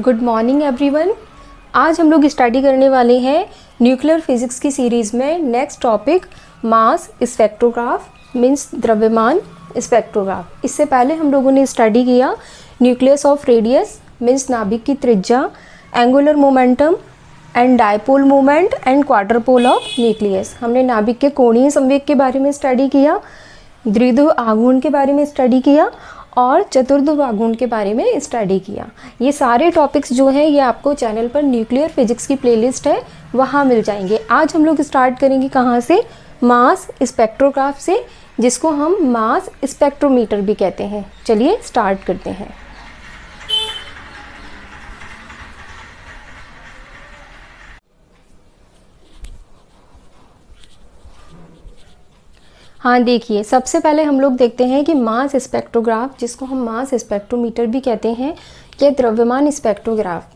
Good morning everyone. आज हम लोग स्टडी करने वाले हैं न्यूक्लियर फिजिक्स की सीरीज़ में नेक्स्ट टॉपिक मास स्पेक्ट्रोग्राफ मीन्स द्रव्यमान स्पेक्ट्रोग्राफ। इससे पहले हम लोगों ने स्टडी किया न्यूक्लियस ऑफ रेडियस मीन्स नाभिक की त्रिज्या, angular momentum and dipole moment and quadrupole of nucleus. हमने नाभिक के कोणीय संवेग के बारे में स्टडी किया, द्विध्रुव आघूर्ण के बारे में स्टडी किया और चतुर्ध्रुव आघूर्ण के बारे में स्टडी किया। ये सारे टॉपिक्स जो हैं ये आपको चैनल पर न्यूक्लियर फिजिक्स की प्लेलिस्ट है, वहाँ मिल जाएंगे। आज हम लोग स्टार्ट करेंगे कहाँ से? मास स्पेक्ट्रोग्राफ से, जिसको हम मास स्पेक्ट्रोमीटर भी कहते हैं। चलिए स्टार्ट करते हैं। हाँ देखिए, सबसे पहले हम लोग देखते हैं कि मास स्पेक्ट्रोग्राफ, जिसको हम मास स्पेक्ट्रोमीटर भी कहते हैं, ये द्रव्यमान स्पेक्ट्रोग्राफ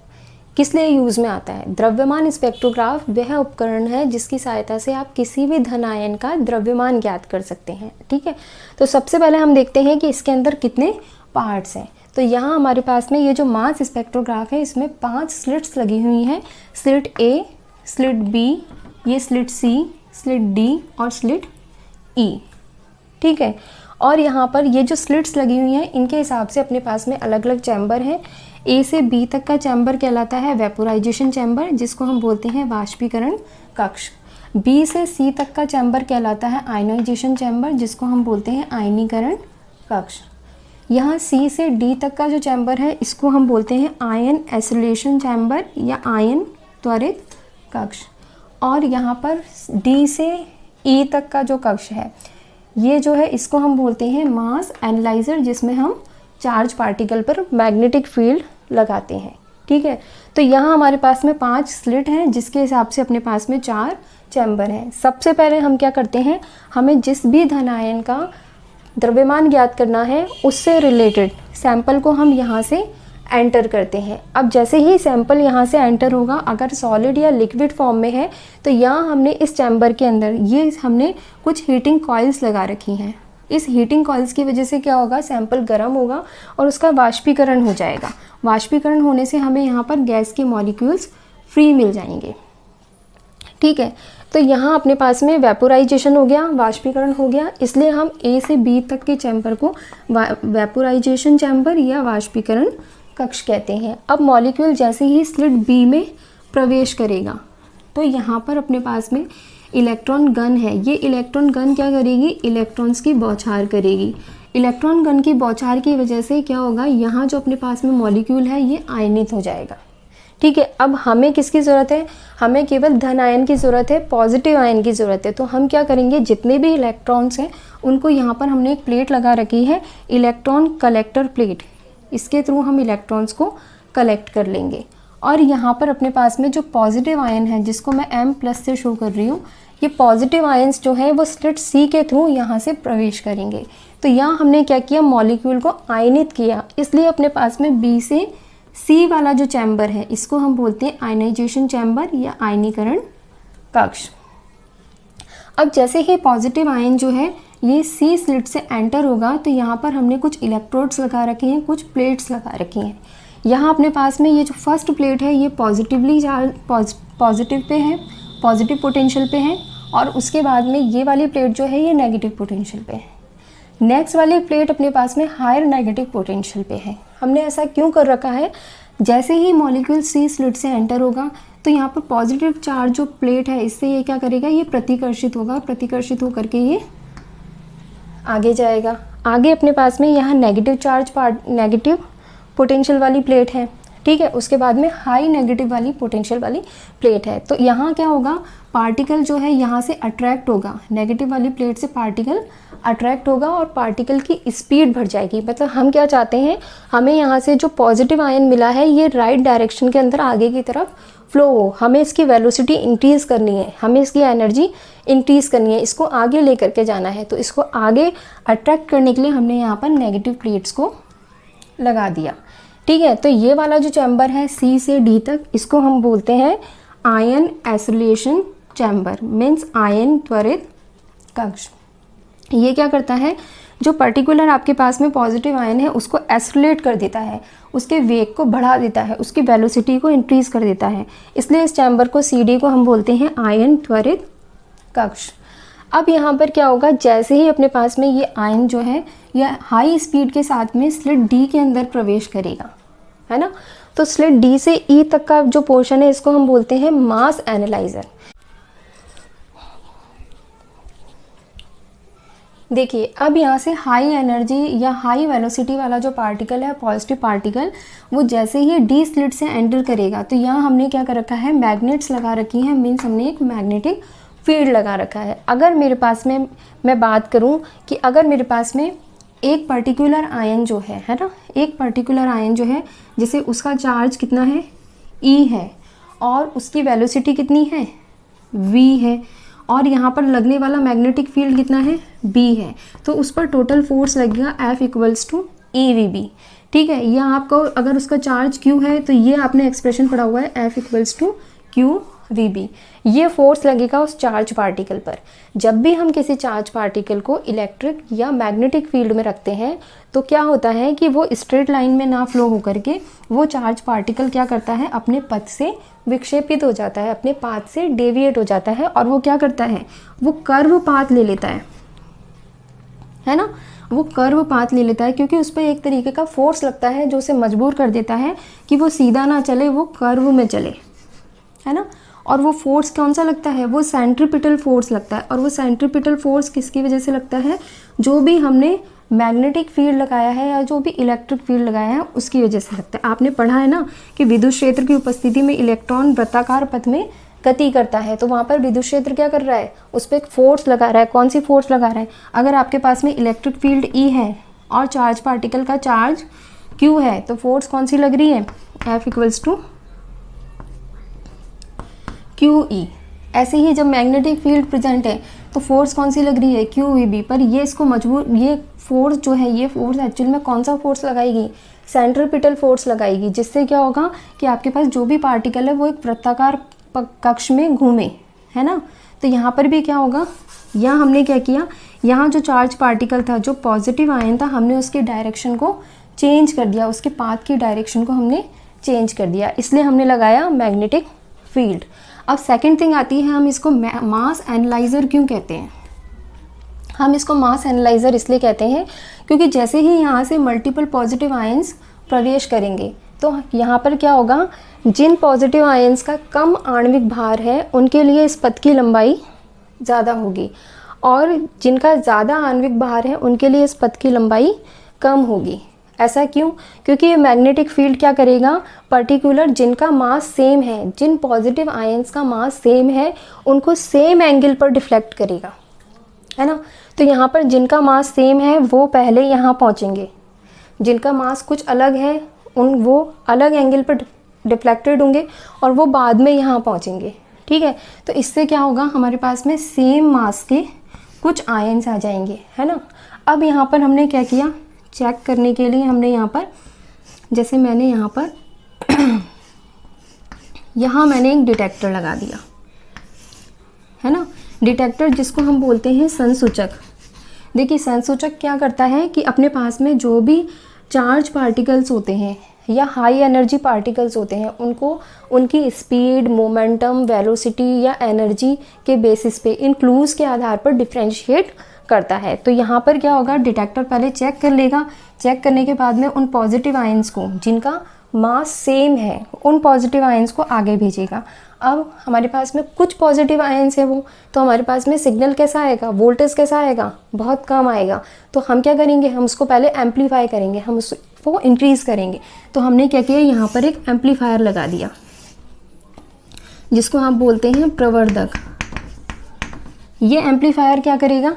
किस लिए यूज़ में आता है? द्रव्यमान स्पेक्ट्रोग्राफ वह उपकरण है जिसकी सहायता से आप किसी भी धन आयन का द्रव्यमान ज्ञात कर सकते हैं। ठीक है, तो सबसे पहले हम देखते हैं कि इसके अंदर कितने पार्ट्स हैं। तो यहाँ हमारे पास में ये जो मास स्पेक्ट्रोग्राफ है, इसमें 5 स्लिट्स लगी हुई हैं। स्लिट ए, स्लिट बी, ये स्लिट सी, स्लिट डी और स्लिट ई। ठीक है, और यहाँ पर ये जो स्लिट्स लगी हुई हैं, इनके हिसाब से अपने पास में अलग अलग चैम्बर हैं। ए से बी तक का चैम्बर कहलाता है वेपोराइजेशन चैम्बर, जिसको हम बोलते हैं वाष्पीकरण कक्ष। बी से सी तक का चैम्बर कहलाता है आयनाइजेशन चैम्बर, जिसको हम बोलते हैं आयनीकरण कक्ष। यहाँ सी से डी तक का जो चैम्बर है, इसको हम बोलते हैं आयन आइसोलेशन चैम्बर या आयन त्वरित कक्ष। और यहाँ पर डी से ई तक का जो कक्ष है, ये जो है इसको हम बोलते हैं मास एनालाइजर, जिसमें हम चार्ज पार्टिकल पर मैग्नेटिक फील्ड लगाते हैं। ठीक है, तो यहाँ हमारे पास में 5 स्लिट हैं, जिसके हिसाब से अपने पास में 4 चैम्बर हैं। सबसे पहले हम क्या करते हैं, हमें जिस भी धन आयन का द्रव्यमान ज्ञात करना है, उससे रिलेटेड सैंपल को हम यहाँ से एंटर करते हैं। अब जैसे ही सैंपल यहाँ से एंटर होगा, अगर सॉलिड या लिक्विड फॉर्म में है, तो यहाँ हमने इस चैम्बर के अंदर ये हमने कुछ हीटिंग कॉइल्स लगा रखी हैं। इस हीटिंग कॉइल्स की वजह से क्या होगा, सैंपल गर्म होगा और उसका वाष्पीकरण हो जाएगा। वाष्पीकरण होने से हमें यहाँ पर गैस के मॉलिक्यूल्स फ्री मिल जाएंगे। ठीक है, तो यहाँ अपने पास में वेपोराइजेशन हो गया, वाष्पीकरण हो गया, इसलिए हम ए से बी तक के चैम्बर को वेपोराइजेशन चैम्बर या वाष्पीकरण कक्ष कहते हैं। अब मॉलिक्यूल जैसे ही स्लिट बी में प्रवेश करेगा, तो यहाँ पर अपने पास में इलेक्ट्रॉन गन है। ये इलेक्ट्रॉन गन क्या करेगी, इलेक्ट्रॉन्स की बौछार करेगी। इलेक्ट्रॉन गन की बौछार की वजह से क्या होगा, यहाँ जो अपने पास में मॉलिक्यूल है ये आयनित हो जाएगा। ठीक है, अब हमें किसकी ज़रूरत है, हमें केवल धन आयन की ज़रूरत है, पॉजिटिव आयन की ज़रूरत है। तो हम क्या करेंगे, जितने भी इलेक्ट्रॉन्स हैं उनको यहाँ पर हमने एक प्लेट लगा रखी है, इलेक्ट्रॉन कलेक्टर प्लेट। इसके थ्रू हम इलेक्ट्रॉन्स को कलेक्ट कर लेंगे। और यहाँ पर अपने पास में जो पॉजिटिव आयन है, जिसको मैं M+ से शो कर रही हूँ, ये पॉजिटिव आयन्स जो है वो स्लिट सी के थ्रू यहाँ से प्रवेश करेंगे। तो यहाँ हमने क्या किया, मॉलिक्यूल को आयनित किया, इसलिए अपने पास में बी से सी वाला जो चैम्बर है, इसको हम बोलते हैं आयनाइजेशन चैम्बर या आयनीकरण कक्ष। अब जैसे ही पॉजिटिव आयन जो है ये सी स्लिट से एंटर होगा, तो यहाँ पर हमने कुछ इलेक्ट्रोड्स लगा रखे हैं, कुछ प्लेट्स लगा रखी हैं। यहाँ अपने पास में ये जो फर्स्ट प्लेट है, ये पॉजिटिवली पॉजिटिव पे है, पॉजिटिव पोटेंशियल पे है, और उसके बाद में ये वाली प्लेट जो है ये नेगेटिव पोटेंशियल पे है। नेक्स्ट वाली प्लेट अपने पास में हायर नेगेटिव पोटेंशियल पे है। हमने ऐसा क्यों कर रखा है, जैसे ही मॉलिक्यूल सी स्लिट से एंटर होगा, तो यहाँ पर पॉजिटिव चार्ज जो प्लेट है, इससे ये क्या करेगा, ये प्रतिकर्षित होगा, प्रतिकर्षित होकर के ये आगे जाएगा। आगे अपने पास में यहाँ नेगेटिव चार्ज नेगेटिव पोटेंशियल वाली प्लेट है। ठीक है, उसके बाद में हाई नेगेटिव वाली पोटेंशियल वाली प्लेट है। तो यहाँ क्या होगा, पार्टिकल जो है यहाँ से अट्रैक्ट होगा, नेगेटिव वाली प्लेट से पार्टिकल अट्रैक्ट होगा और पार्टिकल की स्पीड बढ़ जाएगी। मतलब हम क्या चाहते हैं, हमें यहाँ से जो पॉजिटिव आयन मिला है ये राइट डायरेक्शन के अंदर आगे की तरफ फ्लो हो, हमें इसकी वेलोसिटी इंक्रीज़ करनी है, हमें इसकी एनर्जी इंक्रीज़ करनी है, इसको आगे लेकर के जाना है। तो इसको आगे अट्रैक्ट करने के लिए हमने यहाँ पर नेगेटिव प्लेट्स को लगा दिया। ठीक है, तो ये वाला जो चैम्बर है सी से डी तक, इसको हम बोलते हैं ion isolation chamber means ion त्वरित कक्ष। ये क्या करता है, जो पर्टिकुलर आपके पास में पॉजिटिव आयन है उसको एक्सेलरेट कर देता है, उसके वेग को बढ़ा देता है, उसकी वेलोसिटी को इंक्रीज कर देता है। इसलिए इस चैम्बर को CD को हम बोलते हैं आयन त्वरित कक्ष। अब यहाँ पर क्या होगा, जैसे ही अपने पास में ये आयन जो है यह हाई स्पीड के साथ में स्लिट D के अंदर प्रवेश करेगा, है ना। तो स्लिट D से E तक का जो पोर्शन है इसको हम बोलते हैं मास एनालाइजर। देखिए अब यहाँ से हाई एनर्जी या हाई वेलोसिटी वाला जो पार्टिकल है, पॉजिटिव पार्टिकल, वो जैसे ही डी स्लिट से एंटर करेगा तो यहाँ हमने क्या कर रखा है, मैग्नेट्स लगा रखी हैं, मीन्स हमने एक मैग्नेटिक फील्ड लगा रखा है। अगर मेरे पास में मैं बात करूँ कि अगर मेरे पास में एक पर्टिकुलर आयन जो है ना, एक पर्टिकुलर आयन जो है जैसे उसका चार्ज कितना है, E है, और उसकी वेलोसिटी कितनी है, V है, और यहाँ पर लगने वाला मैग्नेटिक फील्ड कितना है, B है, तो उस पर टोटल फोर्स लगेगा F = EVB। ठीक है, यह आपको अगर उसका चार्ज Q है तो ये आपने एक्सप्रेशन पढ़ा हुआ है F = QVB। ये फोर्स लगेगा उस चार्ज पार्टिकल पर। जब भी हम किसी चार्ज पार्टिकल को इलेक्ट्रिक या मैग्नेटिक फील्ड में रखते हैं तो क्या होता है कि वो स्ट्रेट लाइन में ना फ्लो होकर के वो चार्ज पार्टिकल क्या करता है, अपने पथ से विक्षेपित हो जाता है, अपने पाथ से डेविएट हो जाता है, और वो क्या करता है, वो कर्व पाथ ले लेता है ना, वो कर्व पाथ ले लेता है, क्योंकि उस पर एक तरीके का फोर्स लगता है जो उसे मजबूर कर देता है कि वो सीधा ना चले, वो कर्व में चले, है ना। और वो फोर्स कौन सा लगता है, वो सेंट्रीपिटल फोर्स लगता है, और वो सेंट्रीपिटल फोर्स किसकी वजह से लगता है, जो भी हमने मैग्नेटिक फील्ड लगाया है या जो भी इलेक्ट्रिक फील्ड लगाया है उसकी वजह से लगता है। आपने पढ़ा है ना कि विद्युत क्षेत्र की उपस्थिति में इलेक्ट्रॉन वृत्ताकार पथ में गति करता है, तो वहाँ पर विद्युत क्षेत्र क्या कर रहा है, उस पर एक फोर्स लगा रहा है। कौन सी फोर्स लगा रहा है, अगर आपके पास में इलेक्ट्रिक फील्ड E है और चार्ज पार्टिकल का चार्ज Q है तो फोर्स कौन सी लग रही है, F = QE। ऐसे ही जब मैग्नेटिक फील्ड प्रेजेंट है तो फोर्स कौन सी लग रही है, QVB। पर ये इसको मजबूर, ये फोर्स जो है, ये फोर्स एक्चुअल में कौन सा फोर्स लगाएगी, सेंट्रीपिटल फोर्स लगाएगी, जिससे क्या होगा कि आपके पास जो भी पार्टिकल है वो एक वृत्ताकार कक्ष में घूमे, है ना। तो यहाँ पर भी क्या होगा, यहाँ हमने क्या किया, यहाँ जो चार्ज पार्टिकल था, जो पॉजिटिव आयन था, हमने उसके डायरेक्शन को चेंज कर दिया, उसके पाथ की डायरेक्शन को हमने चेंज कर दिया, इसलिए हमने लगाया मैग्नेटिक फील्ड। अब सेकंड थिंग आती है, हम इसको मास एनालाइज़र क्यों कहते हैं। हम इसको मास एनालाइज़र इसलिए कहते हैं क्योंकि जैसे ही यहाँ से मल्टीपल पॉजिटिव आयंस प्रवेश करेंगे तो यहाँ पर क्या होगा, जिन पॉजिटिव आयंस का कम आणविक भार है उनके लिए इस पथ की लंबाई ज़्यादा होगी, और जिनका ज़्यादा आणविक भार है उनके लिए इस पथ की लंबाई कम होगी। ऐसा क्यों, क्योंकि ये मैग्नेटिक फील्ड क्या करेगा, पर्टिकुलर जिनका मास सेम है, जिन पॉजिटिव आयंस का मास सेम है उनको सेम एंगल पर डिफ्लेक्ट करेगा, है ना। तो यहाँ पर जिनका मास सेम है वो पहले यहाँ पहुँचेंगे, जिनका मास कुछ अलग है वो अलग एंगल पर डिफ्लेक्टेड होंगे और वो बाद में यहाँ पहुँचेंगे। ठीक है, तो इससे क्या होगा, हमारे पास में सेम मास के कुछ आयंस आ जाएंगे, है ना। अब यहाँ पर हमने क्या किया, चेक करने के लिए हमने यहाँ पर, जैसे मैंने यहाँ पर यहाँ मैंने एक डिटेक्टर लगा दिया, है ना। डिटेक्टर जिसको हम बोलते हैं संसूचक। देखिए संसूचक क्या करता है कि अपने पास में जो भी चार्ज पार्टिकल्स होते हैं या हाई एनर्जी पार्टिकल्स होते हैं उनको उनकी स्पीड, मोमेंटम, वेलोसिटी या एनर्जी के बेसिस पे, इन क्लूज़ के आधार पर डिफ्रेंशिएट करता है। तो यहाँ पर क्या होगा, डिटेक्टर पहले चेक कर लेगा, चेक करने के बाद में उन पॉजिटिव आयंस को जिनका मास सेम है उन पॉजिटिव आयंस को आगे भेजेगा। अब हमारे पास में कुछ पॉजिटिव आयंस है वो, तो हमारे पास में सिग्नल कैसा आएगा, वोल्टेज कैसा आएगा, बहुत कम आएगा। तो हम क्या करेंगे, हम उसको पहले एम्पलीफाई करेंगे, हम उसको इंक्रीज़ करेंगे। तो हमने क्या किया, यहाँ पर एक एम्पलीफायर लगा दिया जिसको हम बोलते हैं प्रवर्धक। ये एम्पलीफायर क्या करेगा,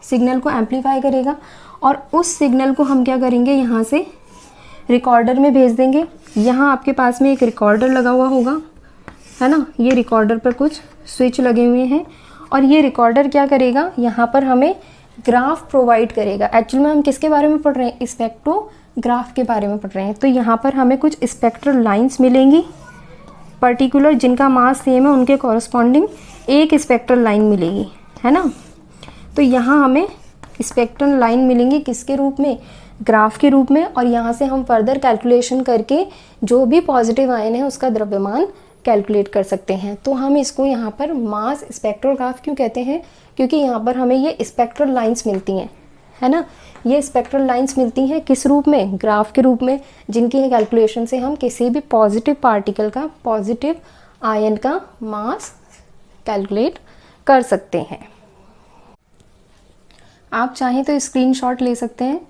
सिग्नल को एम्पलीफाई करेगा, और उस सिग्नल को हम क्या करेंगे, यहाँ से रिकॉर्डर में भेज देंगे। यहाँ आपके पास में एक रिकॉर्डर लगा हुआ होगा, है ना। ये रिकॉर्डर पर कुछ स्विच लगे हुए हैं और ये रिकॉर्डर क्या करेगा, यहाँ पर हमें ग्राफ प्रोवाइड करेगा। एक्चुअल में हम किसके बारे में पढ़ रहे हैं, स्पेक्ट्रोग्राफ के बारे में पढ़ रहे हैं। तो यहाँ पर हमें कुछ स्पेक्ट्रल लाइंस मिलेंगी, पर्टिकुलर जिनका मास सेम है उनके कॉरस्पॉन्डिंग एक स्पेक्ट्रल लाइन मिलेगी, है ना। तो यहाँ हमें स्पेक्ट्रल लाइन मिलेंगी किसके रूप में, ग्राफ के रूप में, और यहाँ से हम फर्दर कैलकुलेशन करके जो भी पॉजिटिव आयन है उसका द्रव्यमान कैलकुलेट कर सकते हैं। तो हम इसको यहाँ पर मास स्पेक्ट्रोग्राफ क्यों कहते हैं, क्योंकि यहाँ पर हमें ये स्पेक्ट्रल लाइंस मिलती हैं, है ना। ये स्पेक्ट्रल लाइंस मिलती हैं किस रूप में, ग्राफ के रूप में, जिनकी कैलकुलेशन से हम किसी भी पॉजिटिव पार्टिकल का, पॉजिटिव आयन का मास कैलकुलेट कर सकते हैं। आप चाहें तो स्क्रीनशॉट ले सकते हैं।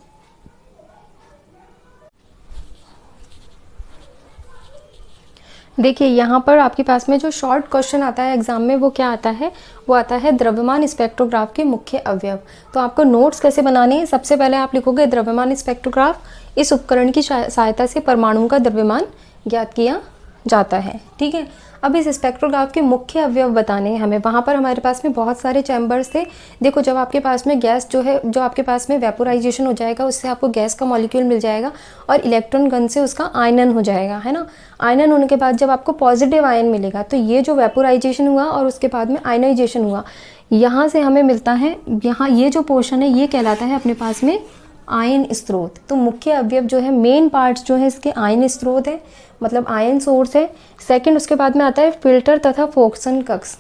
देखिए यहाँ पर आपके पास में जो शॉर्ट क्वेश्चन आता है एग्जाम में वो क्या आता है, वो आता है द्रव्यमान स्पेक्ट्रोग्राफ के मुख्य अवयव। तो आपको नोट्स कैसे बनाने हैं, सबसे पहले आप लिखोगे द्रव्यमान स्पेक्ट्रोग्राफ इस उपकरण की सहायता से परमाणुओं का द्रव्यमान ज्ञात किया जाता है, ठीक है। अब इस स्पेक्ट्रोग्राफ के मुख्य अवयव बताने हैं हमें। वहाँ पर हमारे पास में बहुत सारे चैम्बर्स थे। देखो जब आपके पास में गैस जो है, जो आपके पास में वेपोराइजेशन हो जाएगा उससे आपको गैस का मॉलिक्यूल मिल जाएगा और इलेक्ट्रॉन गन से उसका आयनन हो जाएगा, है ना। आयनन होने के बाद जब आपको पॉजिटिव आयन मिलेगा तो ये जो वेपोराइजेशन हुआ और उसके बाद में आयनाइजेशन हुआ, यहाँ से हमें मिलता है, यहाँ ये जो पोर्शन है ये कहलाता है अपने पास में आयन स्रोत। तो मुख्य अवयव जो है, मेन पार्ट्स जो है इसके आयन स्रोत है, मतलब आयन सोर्स है। सेकंड उसके बाद में आता है फिल्टर तथा फोक्सन कक्ष।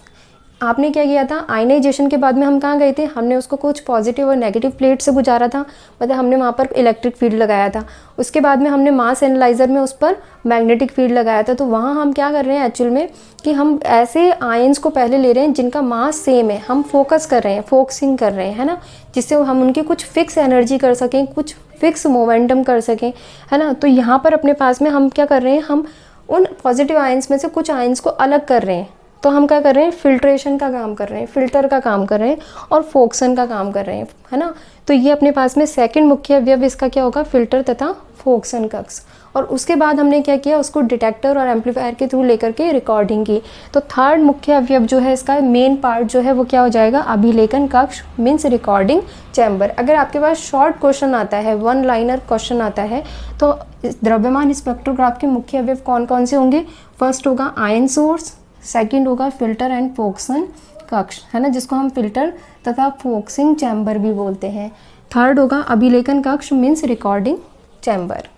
आपने क्या किया था, आयनाइजेशन के बाद में हम कहाँ गए थे, हमने उसको कुछ पॉजिटिव और नेगेटिव प्लेट से गुजारा था, मतलब हमने वहाँ पर इलेक्ट्रिक फील्ड लगाया था। उसके बाद में हमने मास एनालाइजर में उस पर मैग्नेटिक फील्ड लगाया था। तो वहाँ हम क्या कर रहे हैं एक्चुअल में कि हम ऐसे आयंस को पहले ले रहे हैं जिनका मास सेम है, हम फोकस कर रहे हैं, फोकसिंग कर रहे हैं, है ना, जिससे हम उनकी कुछ फिक्स एनर्जी कर सकें, कुछ फिक्स मोमेंटम कर सकें, है ना। तो यहाँ पर अपने पास में हम क्या कर रहे हैं, हम उन पॉजिटिव आयंस में से कुछ आयंस को अलग कर रहे हैं। तो हम क्या कर रहे हैं, फिल्ट्रेशन का काम कर रहे हैं, फिल्टर का काम कर रहे हैं और फोक्सन का काम कर रहे हैं, है ना। तो ये अपने पास में सेकंड मुख्य अवयव इसका क्या होगा, फिल्टर तथा फोक्सन कक्ष। और उसके बाद हमने क्या किया, उसको डिटेक्टर और एम्पलीफायर के थ्रू लेकर के रिकॉर्डिंग की। तो थर्ड मुख्य अवयव जो है इसका, मेन पार्ट जो है वो क्या हो जाएगा, अभिलेखन कक्ष मीन्स रिकॉर्डिंग चैम्बर। अगर आपके पास शॉर्ट क्वेश्चन आता है, वन लाइनर क्वेश्चन आता है, तो द्रव्यमान स्पेक्ट्रोग्राफ के मुख्य अवयव कौन कौन से होंगे। फर्स्ट होगा आयन सोर्स, सेकंड होगा फिल्टर एंड फोक्सन कक्ष, है ना, जिसको हम फिल्टर तथा फोक्सिंग चैम्बर भी बोलते हैं। थर्ड होगा अभिलेखन कक्ष मीन्स रिकॉर्डिंग चैम्बर।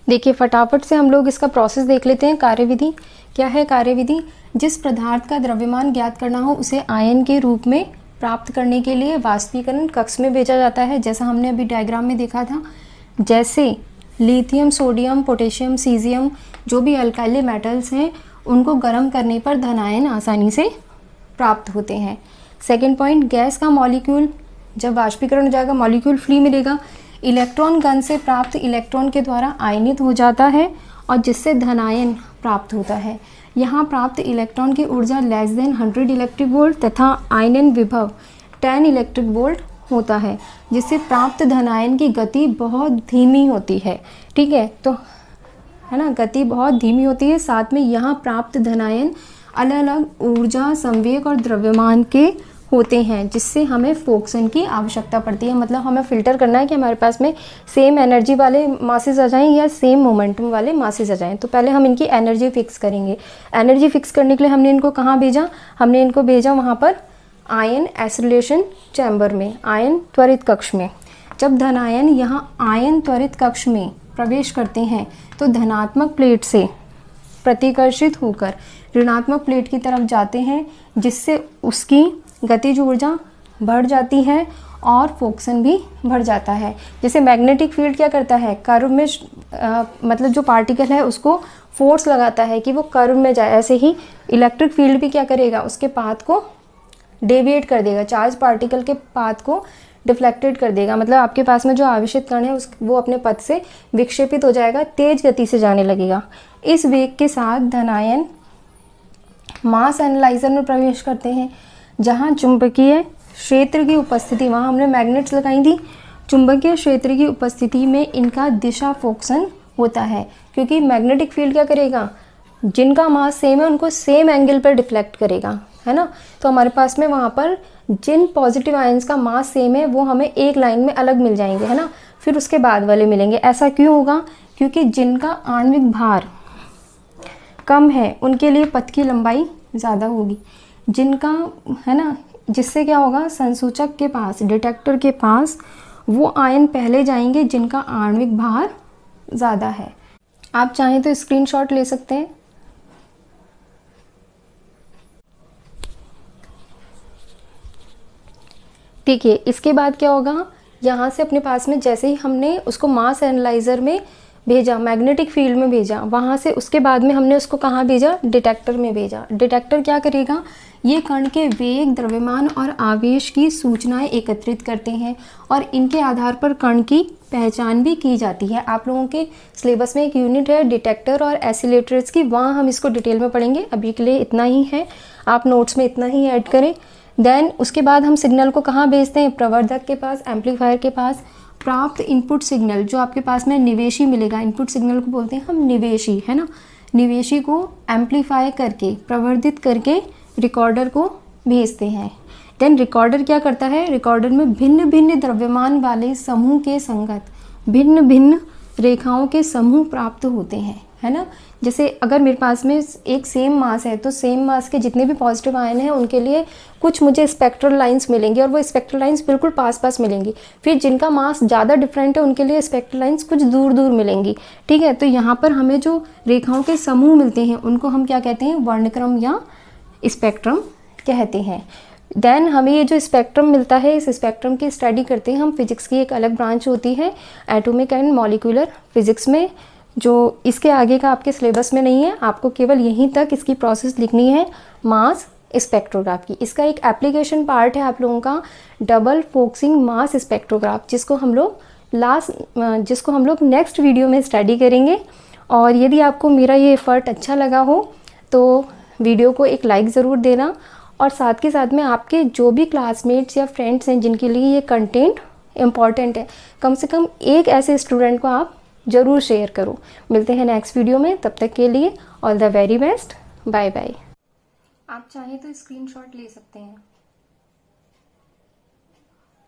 देखिए फटाफट से हम लोग इसका प्रोसेस देख लेते हैं। कार्यविधि क्या है, कार्यविधि जिस पदार्थ का द्रव्यमान ज्ञात करना हो उसे आयन के रूप में प्राप्त करने के लिए वाष्पीकरण कक्ष में भेजा जाता है, जैसा हमने अभी डायग्राम में देखा था। जैसे लिथियम, सोडियम, पोटेशियम, सीजियम, जो भी अल्काइली मेटल्स हैं उनको गर्म करने पर धन आयन आसानी से प्राप्त होते हैं। सेकंड पॉइंट, गैस का मॉलिक्यूल जब वाष्पीकरण हो जाएगा मॉलिक्यूल फ्री मिलेगा, इलेक्ट्रॉन गन से प्राप्त इलेक्ट्रॉन के द्वारा आयनित हो जाता है और जिससे धन आयन प्राप्त होता है। यहाँ प्राप्त इलेक्ट्रॉन की ऊर्जा लेस देन 100 इलेक्ट्रिक वोल्ट तथा आयनन विभव 10 इलेक्ट्रिक वोल्ट होता है, जिससे प्राप्त धनायन की गति बहुत धीमी होती है, ठीक है। तो है ना, गति बहुत धीमी होती है। साथ में यहाँ प्राप्त धनायन अलग अलग ऊर्जा, संवेग और द्रव्यमान के होते हैं, जिससे हमें फोक्सन की आवश्यकता पड़ती है। मतलब हमें फिल्टर करना है कि हमारे पास में सेम एनर्जी वाले मासेस आ जाएं या सेम मोमेंटम वाले मासेस आ जाएं। तो पहले हम इनकी एनर्जी फिक्स करेंगे। एनर्जी फिक्स करने के लिए हमने इनको कहाँ भेजा, हमने इनको भेजा वहाँ पर आयन एसिलेशन चैम्बर में, आयन त्वरित कक्ष में। जब धनायन यहाँ आयन त्वरित कक्ष में प्रवेश करते हैं तो धनात्मक प्लेट से प्रतिकर्षित होकर ऋणात्मक प्लेट की तरफ जाते हैं, जिससे उसकी गतिज ऊर्जा बढ़ जाती है और फोक्सन भी बढ़ जाता है। जैसे मैग्नेटिक फील्ड क्या करता है, कर्व में मतलब जो पार्टिकल है उसको फोर्स लगाता है कि वो कर्व में जाए, ऐसे ही इलेक्ट्रिक फील्ड भी क्या करेगा, उसके पाथ को डेविएट कर देगा, चार्ज पार्टिकल के पाथ को डिफ्लेक्टेड कर देगा। मतलब आपके पास में जो आवेशित कण है वो अपने पथ से विक्षेपित हो जाएगा, तेज गति से जाने लगेगा। इस वेग के साथ धनायन मास एनालाइजर में प्रवेश करते हैं, जहाँ चुंबकीय क्षेत्र की उपस्थिति, वहाँ हमने मैग्नेट्स लगाई थी, चुंबकीय क्षेत्र की उपस्थिति में इनका दिशा फोक्सन होता है, क्योंकि मैग्नेटिक फील्ड क्या करेगा, जिनका मास सेम है उनको सेम एंगल पर डिफ्लेक्ट करेगा, है ना। तो हमारे पास में वहाँ पर जिन पॉजिटिव आयंस का मास सेम है वो हमें एक लाइन में अलग मिल जाएंगे, है ना, फिर उसके बाद वाले मिलेंगे। ऐसा क्यों होगा, क्योंकि जिनका आणविक भार कम है उनके लिए पथ की लंबाई ज़्यादा होगी, जिनका है ना जिससे क्या होगा, संसूचक के पास, डिटेक्टर के पास वो आयन पहले जाएंगे जिनका आणविक भार ज़्यादा है। आप चाहें तो स्क्रीनशॉट ले सकते हैं। ठीक है, इसके बाद क्या होगा, यहाँ से अपने पास में जैसे ही हमने उसको मास एनालाइजर में भेजा, मैग्नेटिक फील्ड में भेजा, वहाँ से उसके बाद में हमने उसको कहाँ भेजा, डिटेक्टर में भेजा। डिटेक्टर क्या करेगा, ये कण के वेग, द्रव्यमान और आवेश की सूचनाएं एकत्रित करते हैं और इनके आधार पर कण की पहचान भी की जाती है। आप लोगों के सिलेबस में एक यूनिट है डिटेक्टर और एसिलेटर्स की, वहाँ हम इसको डिटेल में पढ़ेंगे। अभी के लिए इतना ही है, आप नोट्स में इतना ही ऐड करें। देन उसके बाद हम सिग्नल को कहाँ भेजते हैं, प्रवर्धक के पास, एम्पलीफायर के पास। प्राप्त इनपुट सिग्नल जो आपके पास में निवेशी मिलेगा, इनपुट सिग्नल को बोलते हैं हम निवेशी, है ना। निवेशी को एम्पलीफाई करके, प्रवर्धित करके रिकॉर्डर को भेजते हैं। देन रिकॉर्डर क्या करता है, रिकॉर्डर में भिन्न भिन्न द्रव्यमान वाले समूह के संगत भिन्न भिन्न रेखाओं के समूह प्राप्त होते हैं, है ना। जैसे अगर मेरे पास में एक सेम मास है तो सेम मास के जितने भी पॉजिटिव आयन हैं उनके लिए कुछ मुझे स्पेक्ट्रल लाइंस मिलेंगी और वो स्पेक्ट्रल लाइंस बिल्कुल पास पास मिलेंगी। फिर जिनका मास ज़्यादा डिफरेंट है उनके लिए स्पेक्ट्रल लाइंस कुछ दूर दूर मिलेंगी। ठीक है, तो यहाँ पर हमें जो रेखाओं के समूह मिलते हैं उनको हम क्या कहते हैं, वर्णक्रम या स्पेक्ट्रम कहते हैं। देन हमें ये जो स्पेक्ट्रम मिलता है, इस स्पेक्ट्रम की स्टडी करते हैं हम। फिजिक्स की एक अलग ब्रांच होती है एटॉमिक एंड मॉलिक्यूलर फिजिक्स में, जो इसके आगे का आपके सिलेबस में नहीं है। आपको केवल यहीं तक इसकी प्रोसेस लिखनी है, मास स्पेक्ट्रोग्राफ की। इसका एक एप्लीकेशन पार्ट है आप लोगों का डबल फोकसिंग मास स्पेक्ट्रोग्राफ, जिसको हम लोग नेक्स्ट वीडियो में स्टडी करेंगे। और यदि आपको मेरा ये एफर्ट अच्छा लगा हो तो वीडियो को एक लाइक ज़रूर देना, और साथ के साथ में आपके जो भी क्लासमेट्स या फ्रेंड्स हैं जिनके लिए ये कंटेंट इम्पॉर्टेंट है, कम से कम एक ऐसे स्टूडेंट को आप ज़रूर शेयर करो। मिलते हैं नेक्स्ट वीडियो में, तब तक के लिए all the very best, bye bye. आप चाहें तो स्क्रीनशॉट ले सकते हैं।